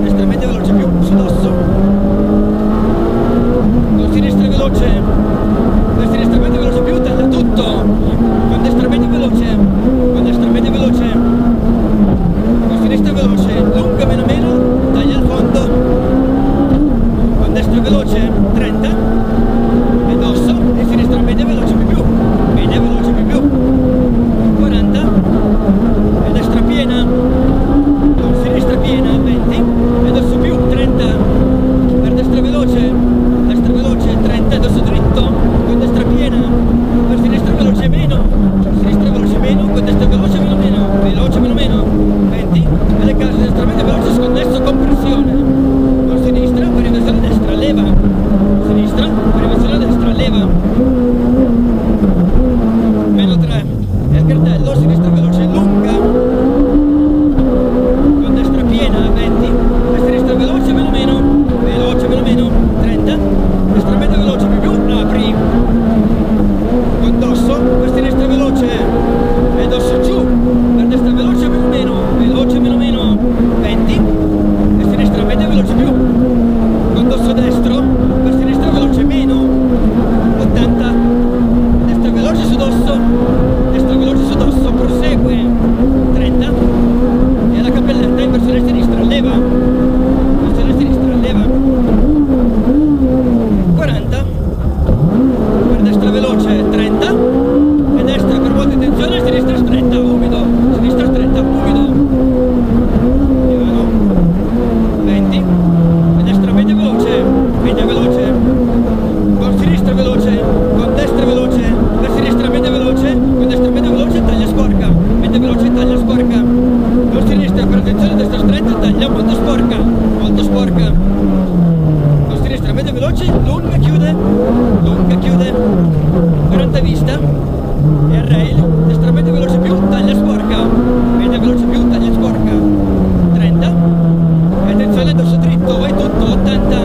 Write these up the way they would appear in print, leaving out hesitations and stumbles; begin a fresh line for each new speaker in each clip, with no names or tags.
destra connesso con pressione, con sinistra per verso la destra, leva, sinistra per verso la destra, leva, meno 3, e il cartello, sinistra veloce, lunga, con destra piena, 20, e sinistra veloce, meno meno, veloce, meno meno, 30, destra media veloce, più, apri, con dosso, per sinistra veloce, e dosso giù, per destra veloce, meno meno, veloce, meno meno, 20, e sinistra media veloce, più, con dosso destro, per sinistra veloce, meno, 80, destra veloce su dosso, prosegue, 30, e la cappelletta in versione sinistra, leva, versione sinistra, leva, 40, per destra veloce, 30, e destra per molta tensione, sinistra stretta, umido, sinistra stretta, umido, piano, 20, e destra media veloce, con sinistra veloce, con destra veloce, per sinistra media veloce, con destra media veloce, taglia sporca, media veloce, taglia sporca, con sinistra per attenzione, destra stretta, taglia molto sporca, con sinistra media veloce, lunga chiude, 40 vista, e al rail, destra media veloce più, taglia sporca, media veloce più, taglia sporca, 30, e attenzione dorso dritto, vai tutto, 80,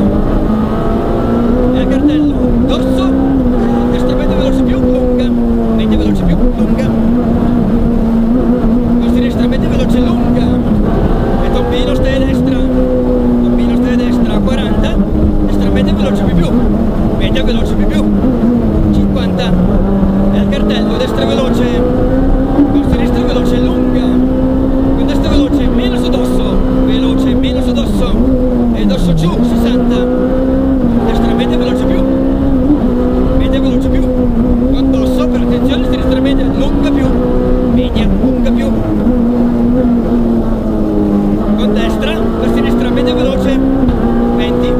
e al cartello, dorso, destra media veloce più, lunga, media veloce più, lunga, con sinistra media veloce, lunga, e tombino stai a destra, 40, destra media veloce più, media veloce più, 50, e al cartello, destra veloce, con sinistra veloce, lunga, con destra veloce, meno su dosso, veloce, meno su dosso, e dosso giù, 60, destra media veloce più, con dosso, per attenzione, sinistra media, lunga più, media, lunga più, con destra, per sinistra media veloce, 20,